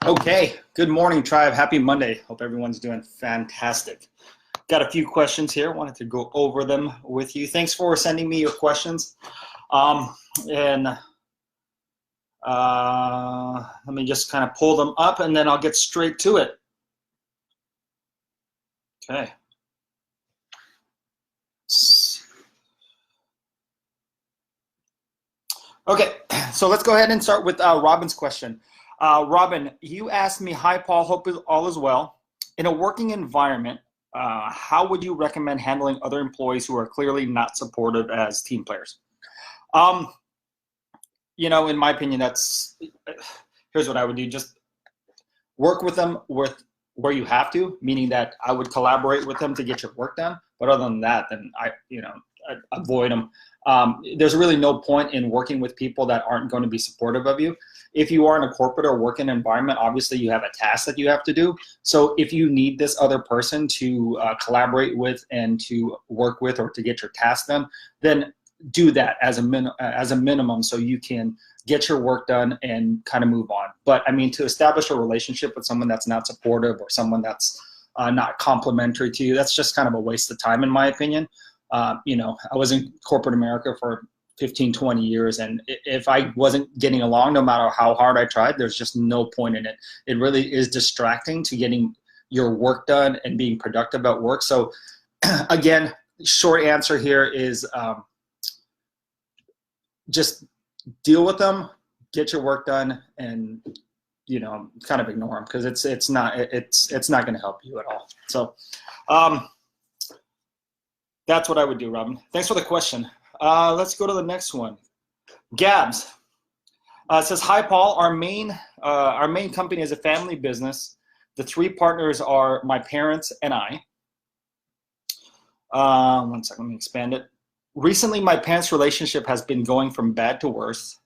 Okay, good morning, tribe. Happy Monday. Hope everyone's doing fantastic. Got a few questions here. Wanted to go over them with you. Thanks for sending me your questions. And let me just kind of pull them up and then I'll get straight to it. Okay. Okay, so let's go ahead and start with Robin's question. Robin, you asked me, hi, Paul, hope all is well. In a working environment, how would you recommend handling other employees who are clearly not supportive as team players? In my opinion, here's what I would do. Just work with them where you have to, meaning that I would collaborate with them to get your work done. But other than that, then I avoid them. There's really no point in working with people that aren't going to be supportive of you. If you are in a corporate or working environment, obviously you have a task that you have to do. So if you need this other person to collaborate with and to work with or to get your task done, then do that as a minimum so you can get your work done and kind of move on. But I mean, to establish a relationship with someone that's not supportive or someone that's not complimentary to you, that's just kind of a waste of time in my opinion. I was in corporate America for 15, 20 years, and if I wasn't getting along, no matter how hard I tried, there's just no point in it. It really is distracting to getting your work done and being productive at work. So again, short answer here is just deal with them, get your work done, and kind of ignore them because it's not going to help you at all. So that's what I would do, Robin. Thanks for the question. Let's go to the next one. Gabs says, hi, Paul. Our main company is a family business. The three partners are my parents and I. One second, let me expand it. Recently, my parents' relationship has been going from bad to worse,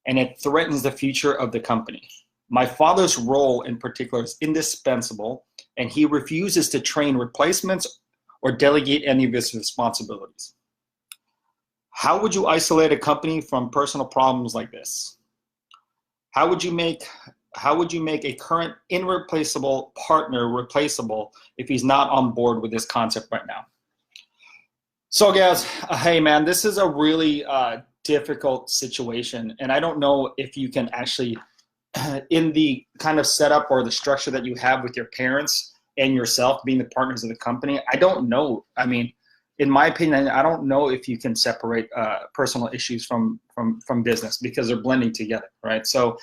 and it threatens the future of the company. My father's role in particular is indispensable, and he refuses to train replacements or delegate any of his responsibilities. How would you isolate a company from personal problems like this? How would you make a current irreplaceable partner replaceable if he's not on board with this concept right now? So guys, hey man, this is a really difficult situation, and I don't know if you can actually, in the kind of setup or the structure that you have with your parents and yourself being the partners of the company, I don't know. I mean, in my opinion, I don't know if you can separate personal issues from business because they're blending together, right? So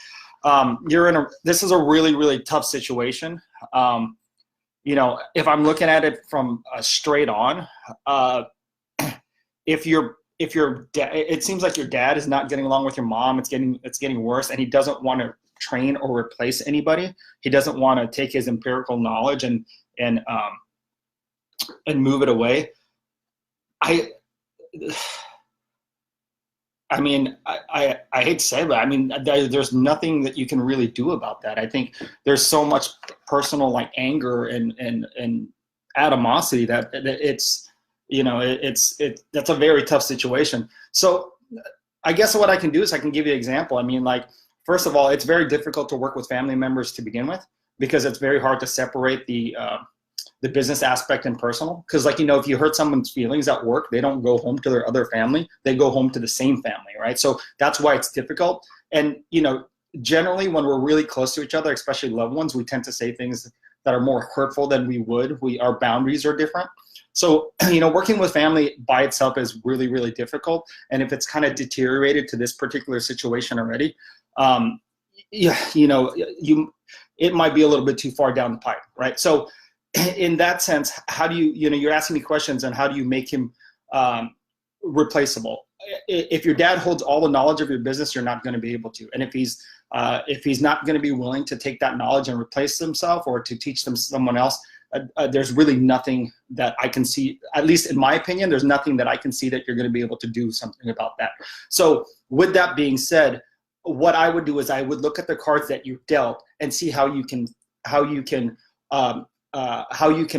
this is a really, really tough situation. If I'm looking at it from straight on, if your dad, it seems like your dad is not getting along with your mom, it's getting worse, and he doesn't want to train or replace anybody. He doesn't want to take his empirical knowledge and move it away. I hate to say it, but I mean, there's nothing that you can really do about that. I think there's so much personal like anger and animosity that that's a very tough situation. So I guess what I can do is I can give you an example. I mean, like, first of all, it's very difficult to work with family members to begin with because it's very hard to separate the business aspect and personal. Because if you hurt someone's feelings at work, they don't go home to their other family. They go home to the same family, right? So that's why it's difficult. And, generally when we're really close to each other, especially loved ones, we tend to say things that are more hurtful than we would. Our boundaries are different. So, working with family by itself is really, really difficult. And if it's kind of deteriorated to this particular situation already, it might be a little bit too far down the pipe, right? So in that sense, how do you're asking me questions on how do you make him replaceable? If your dad holds all the knowledge of your business, you're not going to be able to. And if he's not going to be willing to take that knowledge and replace himself or to teach them someone else, there's really nothing that I can see, at least in my opinion, there's nothing that I can see that you're going to be able to do something about that. So with that being said, what I would do is I would look at the cards that you dealt and see how you can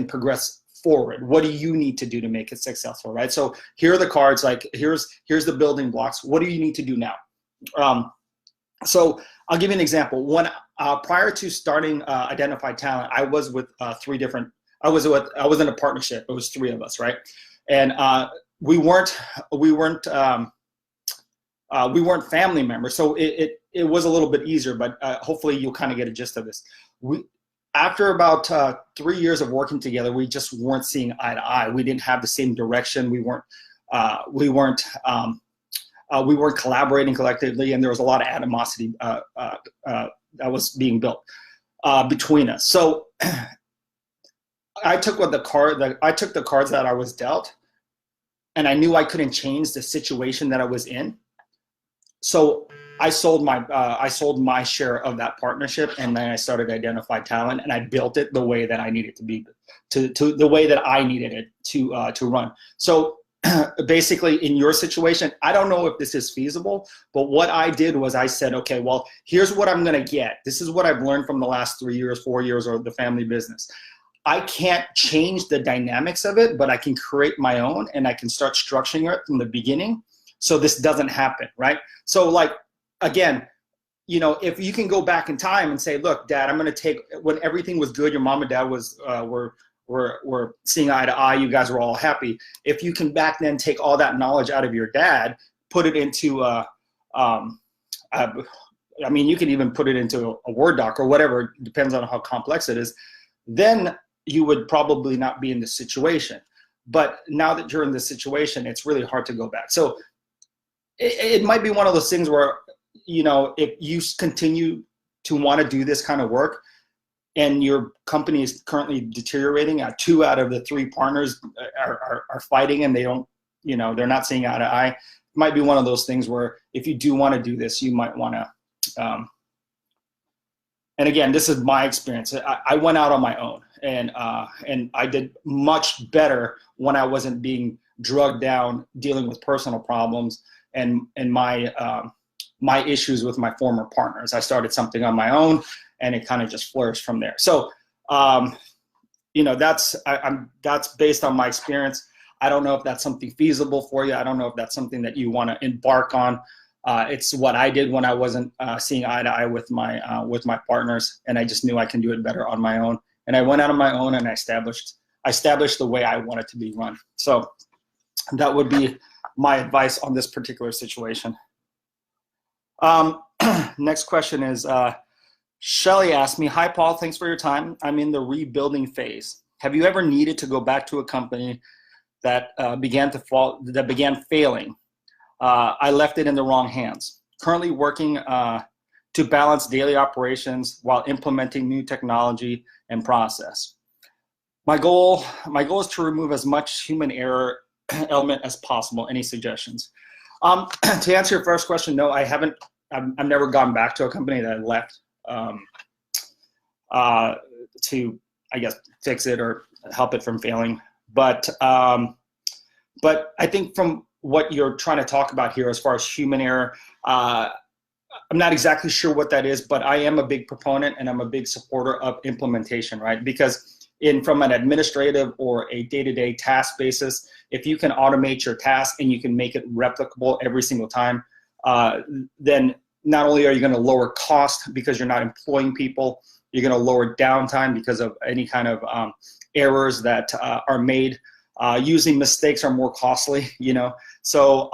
progress forward. What do you need to do to make it successful, right? So here are the cards, like here's the building blocks. What do you need to do now? So I'll give you an example. When prior to starting Identified Talent, I was with three different. I was in a partnership. It was three of us, right? And we weren't family members, so it was a little bit easier. But hopefully you'll kind of get a gist of this. After about 3 years of working together, we just weren't seeing eye to eye. We didn't have the same direction. We weren't collaborating collectively, and there was a lot of animosity that was being built between us. So I took the cards that I was dealt, and I knew I couldn't change the situation that I was in. So I sold my share of that partnership, and then I started Identified Talent, and I built it the way that I needed to be, to the way that I needed it to run. So basically, in your situation, I don't know if this is feasible, but what I did was I said, okay, well, here's what I'm gonna get. This is what I've learned from the last 3 years, 4 years, or the family business. I can't change the dynamics of it, but I can create my own, and I can start structuring it from the beginning so this doesn't happen, right? So like, again, you know, if you can go back in time and say, look, Dad, I'm going to take, when everything was good, your mom and dad were seeing eye to eye, you guys were all happy. If you can back then take all that knowledge out of your dad, put it into, I mean, you can even put it into a Word doc or whatever, depends on how complex it is, then you would probably not be in this situation. But now that you're in this situation, it's really hard to go back. So it might be one of those things where, you know, if you continue to want to do this kind of work and your company is currently deteriorating, 2 out of the 3 partners are fighting and they don't, you know, they're not seeing eye to eye, it might be one of those things where if you do want to do this, you might want to, and again, this is my experience. I went out on my own, and I did much better when I wasn't being drugged down, dealing with personal problems and my issues with my former partners. I started something on my own, and it kind of just flourished from there. So, you know, that's based on my experience. I don't know if that's something feasible for you. I don't know if that's something that you want to embark on. It's what I did when I wasn't seeing eye to eye with my partners, and I just knew I can do it better on my own. And I went out on my own, and I established the way I want it to be run. So that would be my advice on this particular situation. Next question is, Shelly asked me, hi, Paul, thanks for your time. I'm in the rebuilding phase. Have you ever needed to go back to a company that began failing? I left it in the wrong hands. Currently working to balance daily operations while implementing new technology and process. My goal is to remove as much human error element as possible. Any suggestions? To answer your first question, no, I haven't. I've never gone back to a company that I left to, I guess, fix it or help it from failing. But I think from what you're trying to talk about here as far as human error, I'm not exactly sure what that is, but I am a big proponent and I'm a big supporter of implementation, right? Because from an administrative or a day-to-day task basis, if you can automate your task and you can make it replicable every single time, then not only are you going to lower cost because you're not employing people, you're going to lower downtime because of any kind of errors that are made. Usually mistakes are more costly, you know. So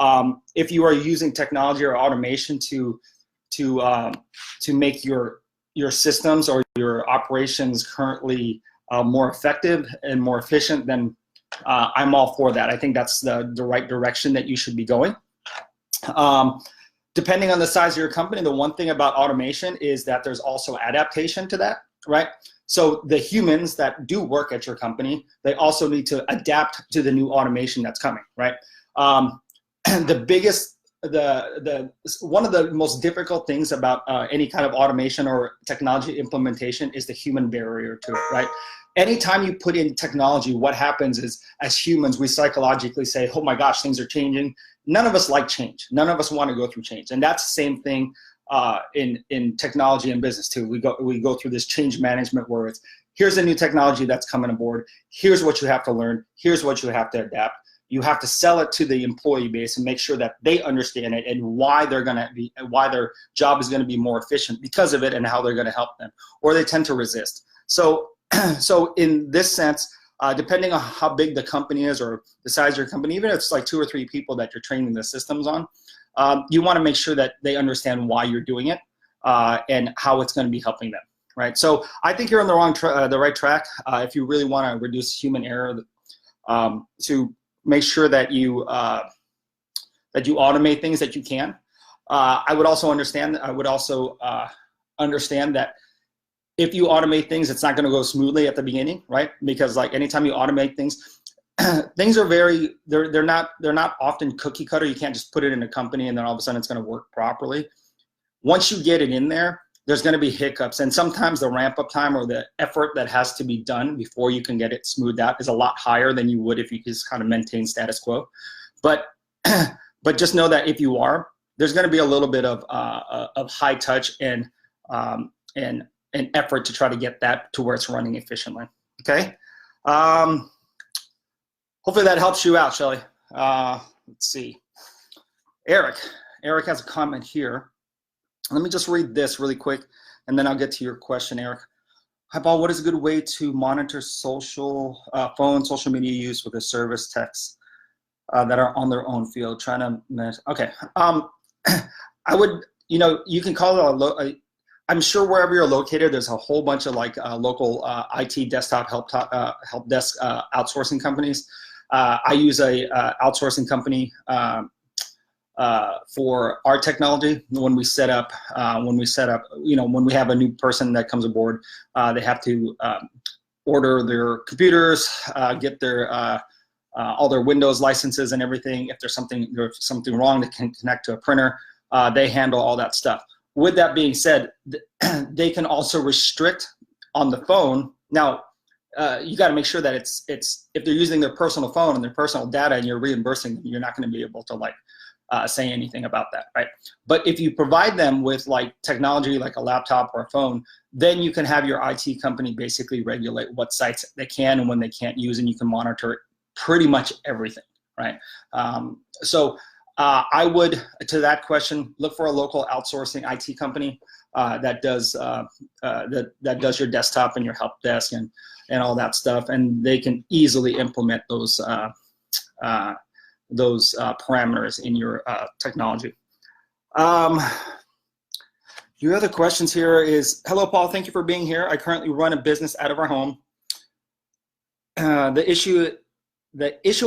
if you are using technology or automation to make your systems or your operations currently more effective and more efficient, then I'm all for that. I think that's the right direction that you should be going. Depending on the size of your company, the one thing about automation is that there's also adaptation to that, right? So the humans that do work at your company, they also need to adapt to the new automation that's coming, right? One of the most difficult things about any kind of automation or technology implementation is the human barrier to it, right? Anytime you put in technology, what happens is, as humans, we psychologically say, oh my gosh, things are changing. None of us like change. None of us want to go through change. And that's the same thing in technology and business too. We go through this change management where it's, here's a new technology that's coming aboard. Here's what you have to learn. Here's what you have to adapt. you have to sell it to the employee base and make sure that they understand it and why why their job is going to be more efficient because of it and how they're going to help them, or they tend to resist. So, so in this sense, depending on how big the company is or the size of your company, even if it's like 2 or 3 people that you're training the systems on, you want to make sure that they understand why you're doing it and how it's going to be helping them, right? So I think you're on the right track if you really want to reduce human error, to make sure that you automate things that you can. I would also understand that if you automate things, it's not going to go smoothly at the beginning, right? Because like anytime you automate things, things are they're not often cookie cutter. You can't just put it in a company and then all of a sudden it's going to work properly. Once you get it in there, there's going to be hiccups, and sometimes the ramp up time or the effort that has to be done before you can get it smoothed out is a lot higher than you would if you just kind of maintain status quo. But just know that if you are, there's going to be a little bit of high touch and effort to try to get that to where it's running efficiently. Okay. Hopefully that helps you out, Shelly. Let's see. Eric has a comment here. Let me just read this really quick, and then I'll get to your question, Eric. Hi, Paul. What is a good way to monitor social media use with a service techs that are on their own field? Trying to manage. Okay. I would, you can call it I'm sure wherever you're located, there's a whole bunch of like local IT desktop help desk outsourcing companies. I use a outsourcing company for our technology. When we set up, when we have a new person that comes aboard, they have to order their computers, get their all their Windows licenses and everything. If there's something wrong that can connect to a printer, they handle all that stuff. With that being said, they can also restrict on the phone. Now, you got to make sure that it's if they're using their personal phone and their personal data and you're reimbursing them, you're not going to be able to like say anything about that, right? But if you provide them with like technology like a laptop or a phone, then you can have your IT company basically regulate what sites they can and when they can't use, and you can monitor pretty much everything, right? I would, to that question, look for a local outsourcing IT company that does your desktop and your help desk and all that stuff, and they can easily implement those parameters in your technology. Your other questions here is, hello, Paul, thank you for being here. I currently run a business out of our home. The issue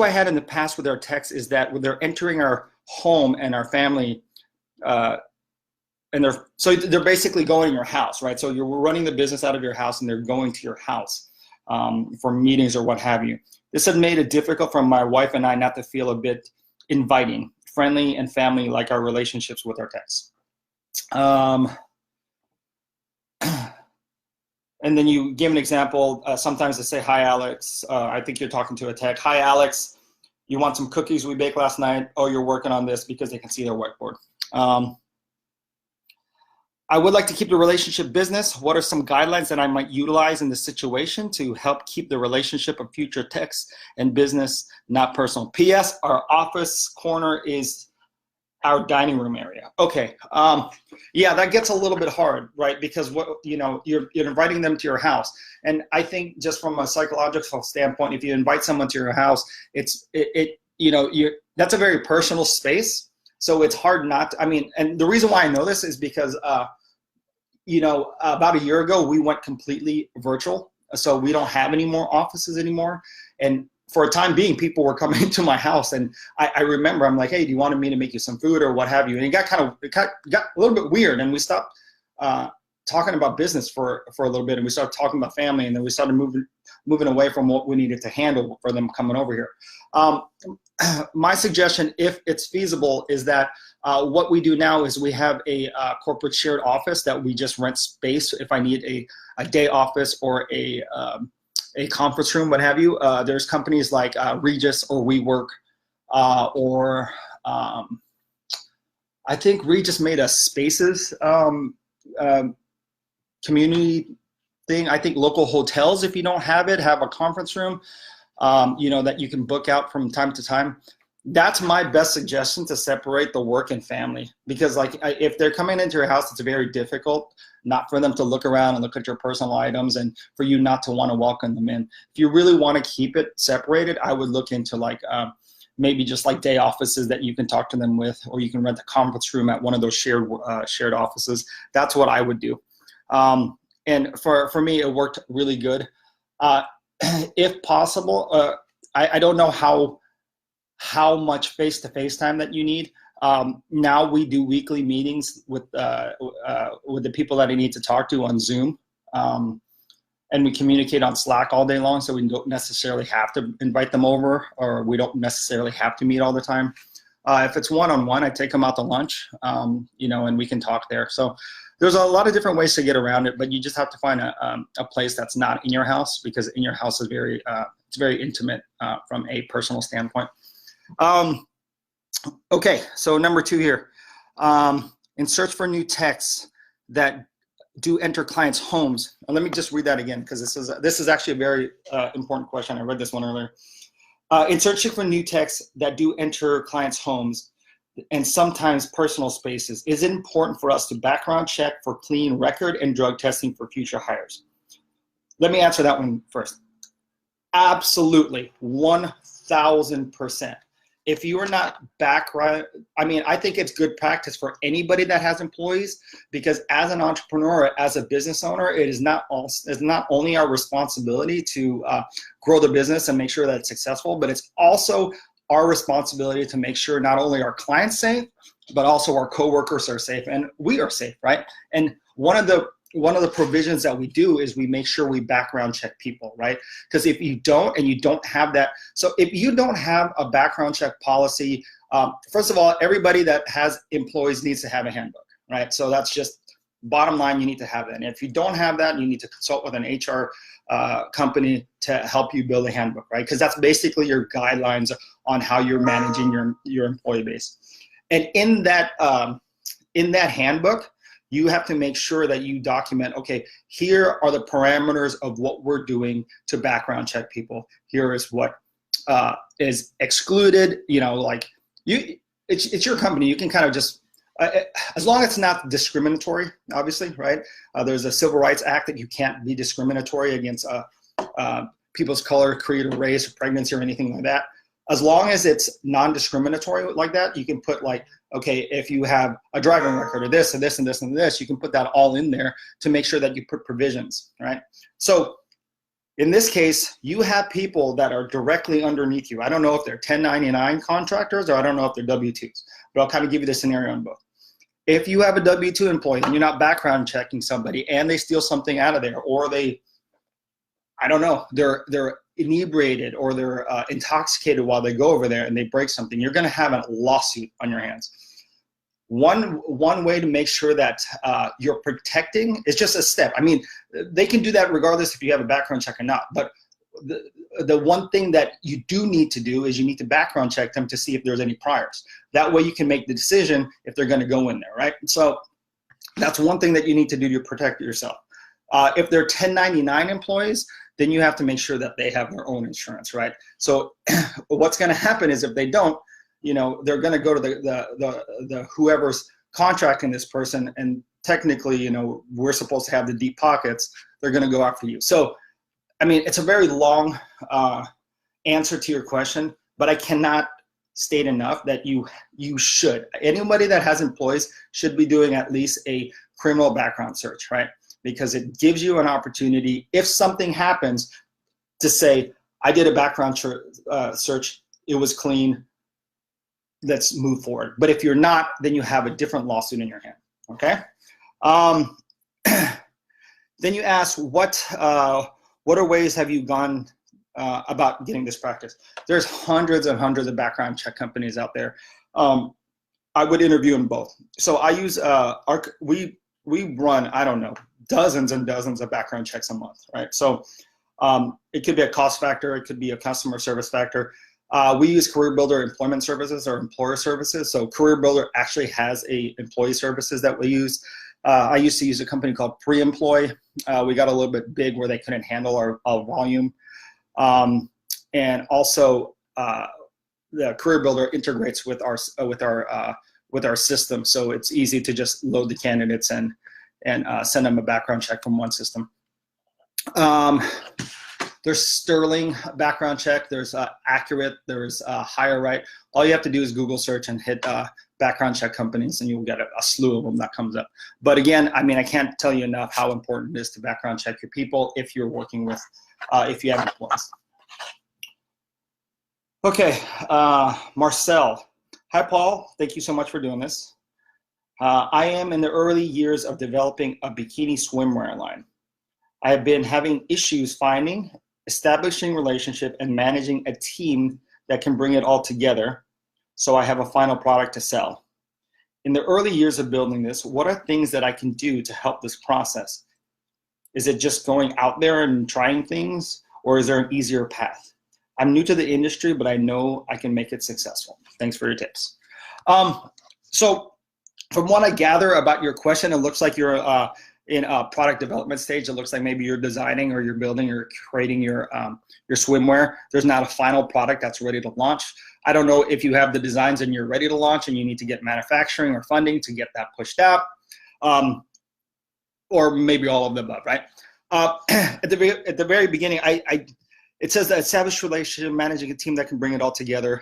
I had in the past with our techs is that when they're entering our home and our family, and they're basically going to your house, right? So you're running the business out of your house and they're going to your house for meetings or what have you. This had made it difficult for my wife and I not to feel a bit inviting, friendly, and family like our relationships with our techs. And then you give an example. Sometimes they say, hi, Alex. I think you're talking to a tech. Hi, Alex. You want some cookies we baked last night? Oh, you're working on this, because they can see their whiteboard. I would like to keep the relationship business. What are some guidelines that I might utilize in this situation to help keep the relationship of future techs and business not personal? P.S. Our office corner is our dining room area. Okay. Yeah, that gets a little bit hard, right? Because you're inviting them to your house, and I think just from a psychological standpoint, if you invite someone to your house, that's a very personal space. So it's hard not to, and the reason why I know this is because, about a year ago, we went completely virtual. So we don't have any more offices anymore. And for a time being, people were coming into my house, and I remember I'm like, hey, do you want me to make you some food or what have you? And it got a little bit weird, and we stopped talking about business for a little bit, and we started talking about family, and then we started moving away from what we needed to handle for them coming over here. My suggestion, if it's feasible, is that what we do now is we have a corporate shared office that we just rent space if I need a day office or a conference room, what have you. There's companies like Regus or WeWork, or I think Regus made a Spaces community thing. I think local hotels, if you don't have it, have a conference room. that you can book out from time to time. That's my best suggestion to separate the work and family, because like if they're coming into your house, it's very difficult not for them to look around and look at your personal items and for you not to want to welcome them in. If you really want to keep it separated, I would look into like maybe just like day offices that you can talk to them with, or you can rent a conference room at one of those shared offices. That's what I would do. And for me, it worked really good. If possible, I don't know how much face-to-face time that you need. Now we do weekly meetings with the people that I need to talk to on Zoom, and we communicate on Slack all day long, so we don't necessarily have to invite them over, or we don't necessarily have to meet all the time. If it's one-on-one, I take them out to lunch, and we can talk there. So there's a lot of different ways to get around it, but you just have to find a place that's not in your house, because in your house is it's very intimate from a personal standpoint. Okay, so number 2 here. In search for new texts that do enter clients' homes. And let me just read that again, because this is actually a very important question. I read this one earlier. In searching for new texts that do enter clients' homes and sometimes personal spaces, is it important for us to background check for clean record and drug testing for future hires? Let me answer that one first. Absolutely, 1000%. If you are not background, I think it's good practice for anybody that has employees, because as an entrepreneur, as a business owner, it's not only our responsibility to grow the business and make sure that it's successful, but it's also our responsibility to make sure not only our clients safe, but also our coworkers are safe and we are safe, right? And one of the provisions that we do is we make sure we background check people, right? Because if you don't, and you don't have that, so if you don't have a background check policy, first of all, everybody that has employees needs to have a handbook, right? So that's just bottom line, you need to have that. And if you don't have that, you need to consult with an HR company to help you build a handbook, right? Because that's basically your guidelines on how you're managing your employee base. And in that handbook, you have to make sure that you document, okay, here are the parameters of what we're doing to background check people. Here is what is excluded. It's your company. You can kind of just, as long as it's not discriminatory, obviously, right? There's a Civil Rights Act that you can't be discriminatory against people's color, creed, or race, or pregnancy, or anything like that. As long as it's non-discriminatory like that, you can put like, okay, if you have a driving record or this and this and this and this, you can put that all in there to make sure that you put provisions, right? So in this case, you have people that are directly underneath you. I don't know if they're 1099 contractors, or I don't know if they're W-2s, but I'll kind of give you the scenario on both. If you have a W-2 employee and you're not background checking somebody and they steal something out of there, or they're inebriated, or they're intoxicated while they go over there and they break something, you're going to have a lawsuit on your hands. One way to make sure that you're protecting is just a step. They can do that regardless if you have a background check or not. But the one thing that you do need to do is you need to background check them to see if there's any priors. That way you can make the decision if they're going to go in there, right? So that's one thing that you need to do to protect yourself. If they're 1099 employees, then you have to make sure that they have their own insurance, right? So what's going to happen is if they don't, they're going to go to the whoever's contracting this person, and technically, we're supposed to have the deep pockets. They're going to go after you. So, it's a very long answer to your question, but I cannot state enough that you should. Anybody that has employees should be doing at least a criminal background search, right? Because it gives you an opportunity, if something happens, to say, I did a background search, it was clean, let's move forward. But if you're not, then you have a different lawsuit in your hand, okay? Then you ask, what are ways have you gone about getting this practice? There's hundreds and hundreds of background check companies out there. I would interview them both. So I use, we run, I don't know, dozens and dozens of background checks a month, right? So it could be a cost factor, it could be a customer service factor. We use CareerBuilder Employment Services or Employer Services. So CareerBuilder actually has employee services that we use. I used to use a company called Pre-Employ. We got a little bit big where they couldn't handle our volume. and also the Career Builder integrates with our system, so it's easy to just load the candidates and send them a background check from one system. There's Sterling background check. There's Accurate. There's HireRight. All you have to do is Google search and hit background check companies, and you'll get a slew of them that comes up. But again, I mean, I can't tell you enough how important it is to background check your people if you're working with, if you have employees. Okay, Marcel. Hi, Paul. Thank you so much for doing this. I am in the early years of developing a bikini swimwear line. I have been having issues finding, establishing relationship, and managing a team that can bring it all together so I have a final product to sell. In the early years of building this, what are things that I can do to help this process? Is it just going out there and trying things, or is there an easier path? I'm new to the industry, but I know I can make it successful. Thanks for your tips. So from what I gather about your question, it looks like you're in a product development stage. It looks like maybe you're designing or you're building or creating your swimwear. There's not a final product that's ready to launch. I don't know if you have the designs and you're ready to launch and you need to get manufacturing or funding to get that pushed out, or maybe all of the above, right? At the very beginning, it says that established relationship, managing a team that can bring it all together.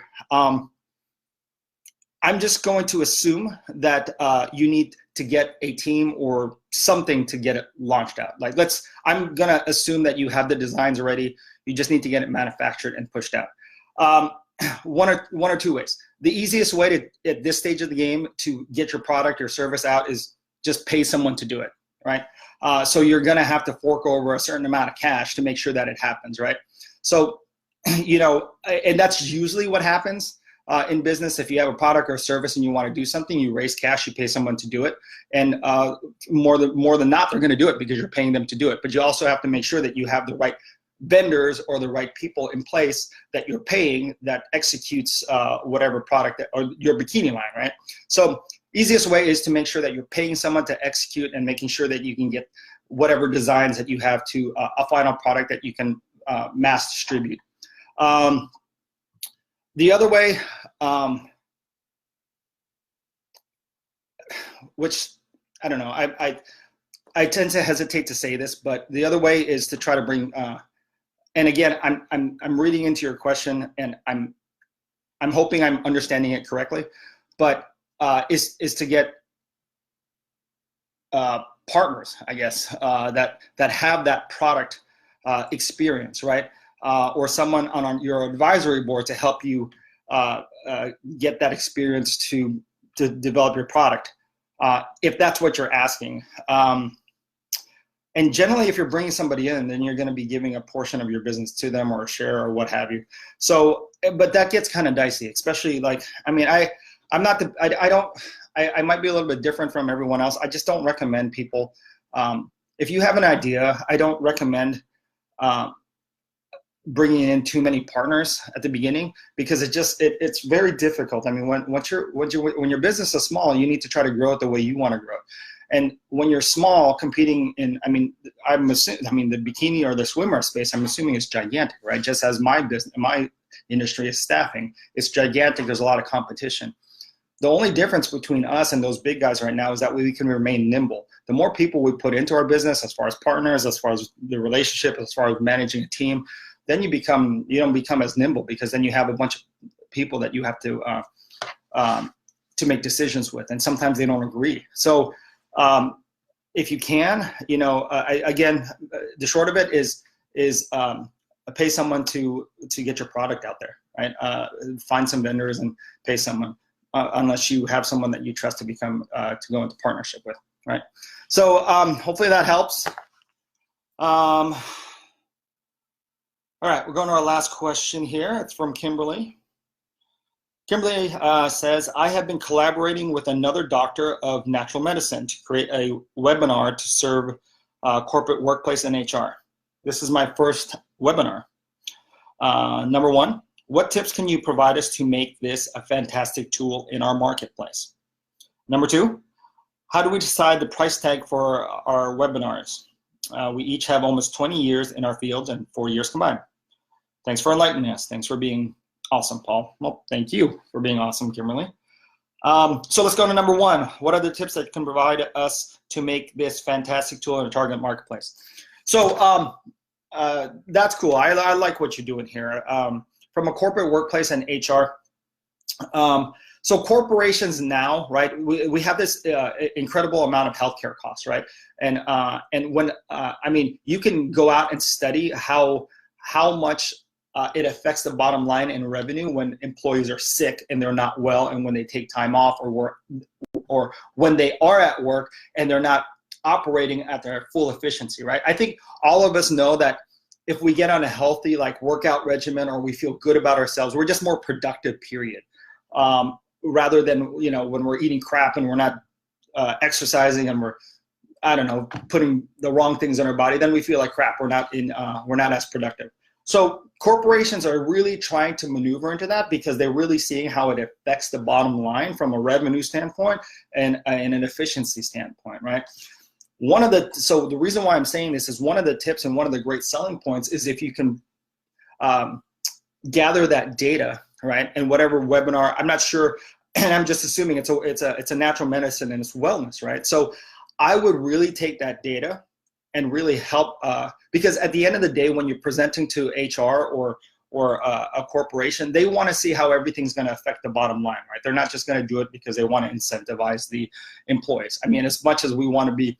I'm just going to assume that you need to get a team or something to get it launched out. Like I'm gonna assume that you have the designs already. You just need to get it manufactured and pushed out. One or two ways. The easiest way to, at this stage of the game, to get your product or service out is just pay someone to do it, right? So you're gonna have to fork over a certain amount of cash to make sure that it happens, right? So, you know, and that's usually what happens. In business, if you have a product or a service and you want to do something, you raise cash, you pay someone to do it, and more than not, they're going to do it because you're paying them to do it. But you also have to make sure that you have the right vendors or the right people in place that you're paying that executes whatever product or your bikini line, right? So easiest way is to make sure that you're paying someone to execute and making sure that you can get whatever designs that you have to a final product that you can mass distribute. The other way, which I don't know, I tend to hesitate to say this, but the other way is to try to bring, and again, I'm reading into your question, and I'm hoping I'm understanding it correctly, but is to get partners, I guess, that have that product experience, right? Or someone on your advisory board to help you get that experience to develop your product, if that's what you're asking. And generally, if you're bringing somebody in, then you're going to be giving a portion of your business to them or a share or what have you. So, but that gets kind of dicey, especially like, I mean, I might be a little bit different from everyone else. I just don't recommend people, if you have an idea, I don't recommend bringing in too many partners at the beginning, because it's very difficult. I mean, when your business is small, you need to try to grow it the way you want to grow it. And when you're small, competing in, I mean, the bikini or the swimwear space, I'm assuming it's gigantic, right? Just as my industry is staffing, it's gigantic. There's a lot of competition. The only difference between us and those big guys right now is that we can remain nimble. The more people we put into our business, as far as partners, as far as the relationship, as far as managing a team, then you don't become as nimble, because then you have a bunch of people that you have to make decisions with, and sometimes they don't agree. So if you can, again, the short of it is pay someone to get your product out there, right? Find some vendors and pay someone, unless you have someone that you trust to go into partnership with, right? So hopefully that helps. All right, we're going to our last question here. It's from Kimberly. Kimberly says, I have been collaborating with another doctor of natural medicine to create a webinar to serve corporate workplace and HR. This is my first webinar. Number one, what tips can you provide us to make this a fantastic tool in our marketplace? Number two, how do we decide the price tag for our webinars? We each have almost 20 years in our fields and 4 years combined. Thanks for enlightening us. Thanks for being awesome, Paul. Well, thank you for being awesome, Kimberly. So let's go to number one. What are the tips that can provide us to make this fantastic tool in a target marketplace? So that's cool. I like what you're doing here. From a corporate workplace and HR. So corporations now, right? We have this incredible amount of healthcare costs, right? And when I mean, you can go out and study how much it affects the bottom line in revenue when employees are sick and they're not well, and when they take time off, or when they are at work and they're not operating at their full efficiency, right? I think all of us know that if we get on a healthy workout regimen, or we feel good about ourselves, we're just more productive, period. Rather than when we're eating crap and we're not exercising and we're, I don't know, putting the wrong things in our body, then we feel like crap. We're not as productive. So corporations are really trying to maneuver into that because they're really seeing how it affects the bottom line from a revenue standpoint and an efficiency standpoint, right? So the reason why I'm saying this is one of the tips and one of the great selling points is if you can gather that data, right? And whatever webinar, I'm not sure, and I'm just assuming it's a natural medicine and it's wellness, right? So I would really take that data and really help, because at the end of the day, when you're presenting to HR or a corporation, they want to see how everything's going to affect the bottom line, right? They're not just going to do it because they want to incentivize the employees. I mean, as much as we want to be,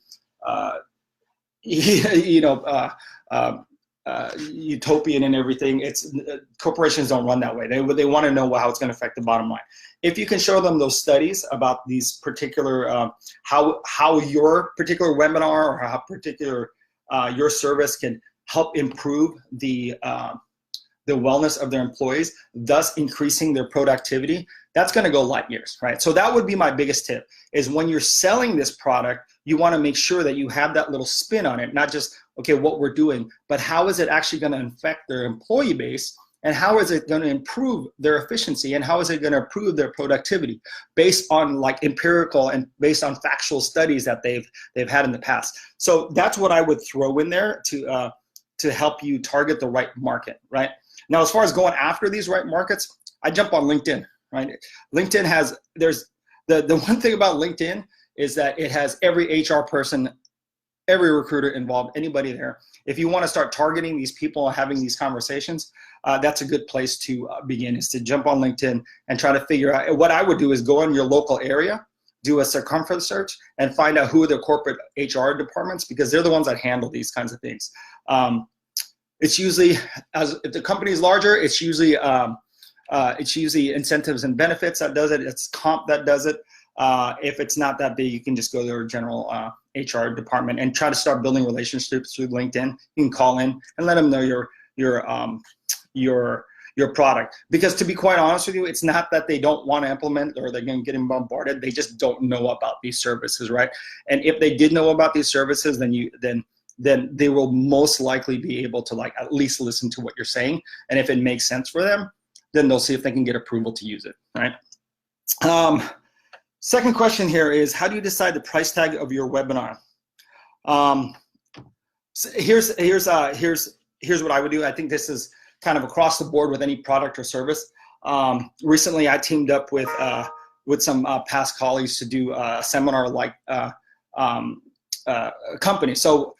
utopian and everything, corporations don't run that way. They want to know how it's going to affect the bottom line. If you can show them those studies about these particular how your particular webinar or how particular your service can help improve the wellness of their employees, thus increasing their productivity, that's going to go light years, right? So that would be my biggest tip, is when you're selling this product, you want to make sure that you have that little spin on it, not just, okay, what we're doing, but how is it actually going to affect their employee base, and how is it going to improve their efficiency, and how is it going to improve their productivity based on empirical and based on factual studies that they've had in the past. So that's what I would throw in there to help you target the right market, right? Now, as far as going after these right markets, I jump on LinkedIn, right? LinkedIn has, the one thing about LinkedIn is that it has every HR person, every recruiter involved, anybody there. If you want to start targeting these people and having these conversations, that's a good place to begin, is to jump on LinkedIn and try to figure out. What I would do is go in your local area, do a circumference search, and find out who are the corporate HR departments, because they're the ones that handle these kinds of things. It's usually, if the company is larger, it's usually incentives and benefits that does it. It's comp that does it. If it's not that big, you can just go to their general HR department and try to start building relationships through LinkedIn. You can call in and let them know your product. Because to be quite honest with you, it's not that they don't want to implement or they're going to get bombarded. They just don't know about these services, right? And if they did know about these services, then they will most likely be able to at least listen to what you're saying. And if it makes sense for them, then they'll see if they can get approval to use it, right? Second question here is, how do you decide the price tag of your webinar? So here's what I would do. I think this is kind of across the board with any product or service. Recently, I teamed up with some past colleagues to do a seminar company. So,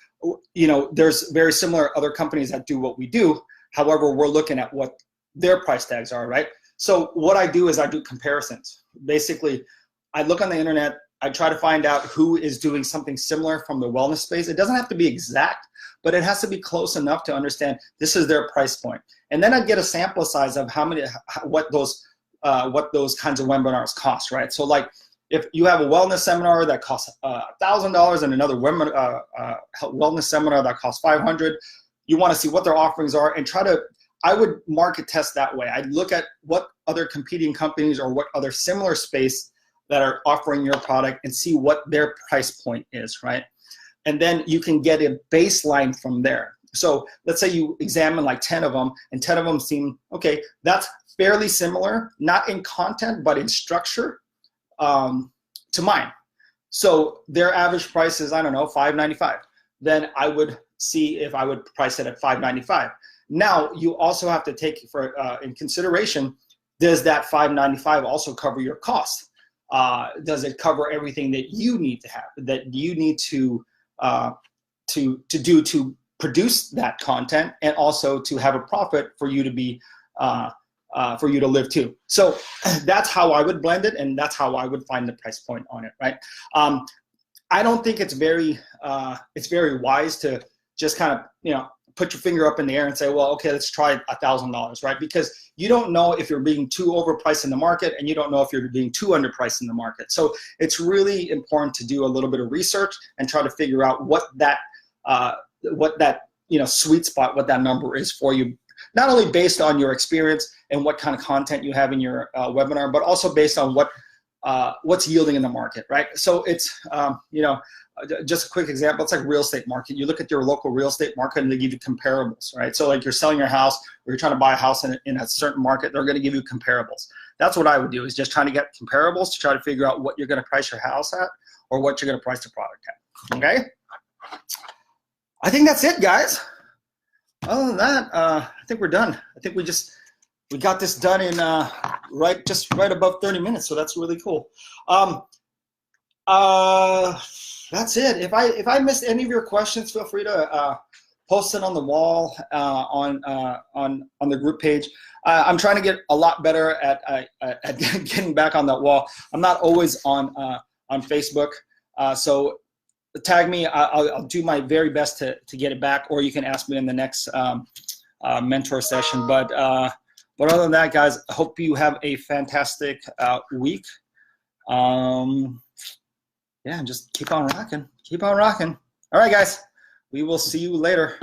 there's very similar other companies that do what we do. However, we're looking at what their price tags are, right? So what I do is I do comparisons. Basically, I look on the internet, I try to find out who is doing something similar from the wellness space. It doesn't have to be exact, but it has to be close enough to understand this is their price point. And then I get a sample size of what those kinds of webinars cost, right? So if you have a wellness seminar that costs $1,000 and another wellness seminar that costs $500, you want to see what their offerings are and I would market test that way. I'd look at what other competing companies or what other similar space that are offering your product and see what their price point is, right? And then you can get a baseline from there. So let's say you examine 10 of them and 10 of them seem, okay, that's fairly similar, not in content, but in structure to mine. So their average price is, I don't know, $5.95. Then I would see if I would price it at $5.95. Now you also have to take in consideration, does that $595 also cover your costs? Does it cover everything that you need to have, that you need to do to produce that content, and also to have a profit for you to be for you to live too? So that's how I would blend it, and that's how I would find the price point on it, right? I don't think it's very wise to just kind of, put your finger up in the air and say, well, okay, let's try $1,000, right? Because you don't know if you're being too overpriced in the market, and you don't know if you're being too underpriced in the market. So it's really important to do a little bit of research and try to figure out what that sweet spot, what that number is for you, not only based on your experience and what kind of content you have in your webinar, but also based on what's yielding in the market, right? So it's, just a quick example, it's like real estate market. You look at your local real estate market and they give you comparables, right? So like you're selling your house, or you're trying to buy a house in a certain market, they're gonna give you comparables. That's what I would do, is just trying to get comparables to try to figure out what you're gonna price your house at, or what you're gonna price the product at, okay? I think that's it, guys. Other than that, I think we're done. I think we got this done in just right above 30 minutes, so that's really cool. That's it. If I missed any of your questions, feel free to post it on the wall on the group page. I'm trying to get a lot better at getting back on that wall. I'm not always on Facebook, so tag me. I'll do my very best to get it back, or you can ask me in the next mentor session. But other than that, guys, I hope you have a fantastic week. Yeah, just keep on rocking. Keep on rocking. All right, guys. We will see you later.